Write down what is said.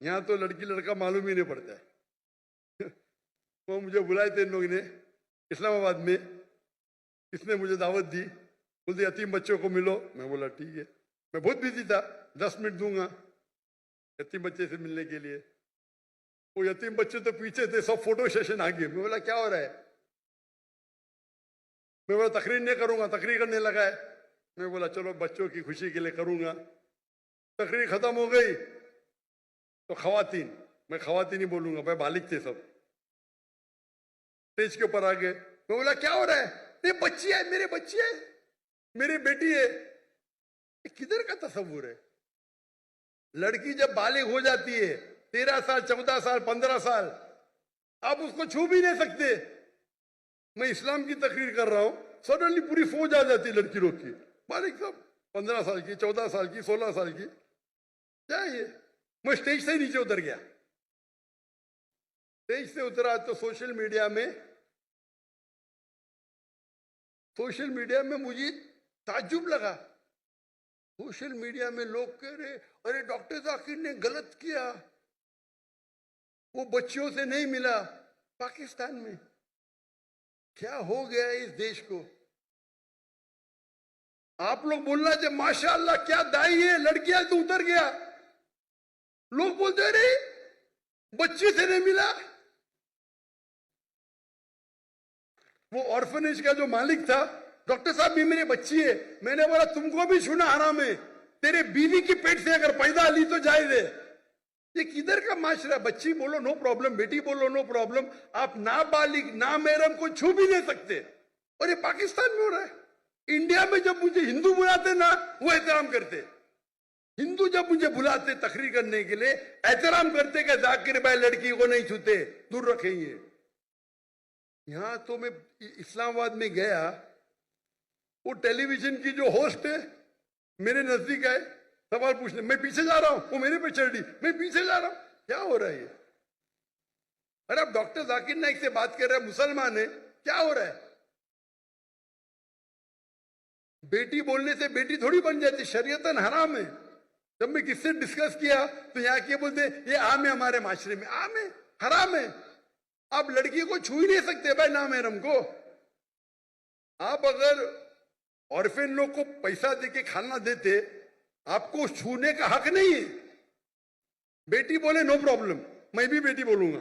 यहाँ तो लड़की लड़का मालूम ही नहीं पड़ता है। वो मुझे बुलाए थे इन लोगों ने इस्लामाबाद में, इसने मुझे दावत दी, बोलते यतीम बच्चों को मिलो। मैं बोला ठीक है, मैं बहुत बिजी था, 10 मिनट दूंगा यतीम बच्चे से मिलने के लिए। वो यतीम बच्चे तो पीछे थे, सब फोटो सेशन आ गए। मैं बोला क्या हो रहा है? मैं बोला तकरीर नहीं करूंगा, तकरीर करने लगा है। मैं बोला चलो बच्चों की खुशी के लिए करूंगा। तकरीर खत्म हो गई तो खवातीन, मैं खवातीन ही बोलूंगा, भाई बालिग थे सब, स्टेज के ऊपर आ गए। मैं बोला क्या हो रहा है? ये बच्ची है, मेरे बच्ची है, मेरी बेटी है। किधर का तस्वुर है? लड़की जब बालिग हो जाती है 13 साल 14 साल 15 साल, आप उसको छू भी नहीं सकते। मैं इस्लाम की तकरीर कर रहा हूं, सडनली पूरी फौज आ जाती है लड़की लोग की, बालिग सब 15 साल की 14 साल की 16 साल की। क्या है ये? मैं स्टेज से ही नीचे उतर गया। स्टेज से उतरा तो सोशल मीडिया में मुझे ताज्जुब लगा। सोशल मीडिया में लोग कह रहे अरे डॉक्टर जाकिर ने गलत किया, वो बच्चियों से नहीं मिला। पाकिस्तान में क्या हो गया इस देश को? आप लोग बोलना चाहिए माशाअल्लाह क्या दाई है, लड़कियां तो उतर गया। लोग बोलते अरे बच्ची से नहीं मिला। वो ऑर्फनेज का जो मालिक था, डॉक्टर साहब भी मेरी बच्ची है। मैंने बोला तुमको भी छूना हराम है, तेरे बीवी की पेट से अगर पैदा ली तो जायज है। ये किधर का माशरा? बच्ची बोलो नो प्रॉब्लम, बेटी बोलो नो प्रॉब्लम, आप नाबालिग ना महरम को छू भी नहीं सकते। और ये पाकिस्तान में हो रहा है। इंडिया में जब मुझे हिंदू बुलाते ना, वो एहतराम करते। हिंदू जब मुझे बुलाते तकरीर करने के लिए, एहतराम करते कि जाकिर भाई लड़की को नहीं छूते, दूर रखेंगे। यहां तो मैं इस्लामाबाद में गया, वो टेलीविजन की जो होस्ट है मेरे नजदीक आए, सवाल पूछने। मैं पीछे जा रहा हूं, वो मेरे पे चढ़ रही, मैं पीछे जा रहा हूं। क्या हो रहा है ये? अरे आप डॉक्टर जाकिर नाइक से बात कर रहे हैं, मुसलमान है, क्या हो रहा है? बेटी बोलने से बेटी थोड़ी बन जाती, शरीयतन हराम है। जब मैं किससे डिस्कस किया तो यहाँ के बोलते ये आम है, हमारे माशरे में आम है, हराम है। आप लड़की को छू ही नहीं सकते भाई नामहरम को। आप अगर ऑर्फेन लोग को पैसा देके खाना देते, आपको छूने का हक नहीं है। बेटी बोले नो प्रॉब्लम, मैं भी बेटी बोलूंगा।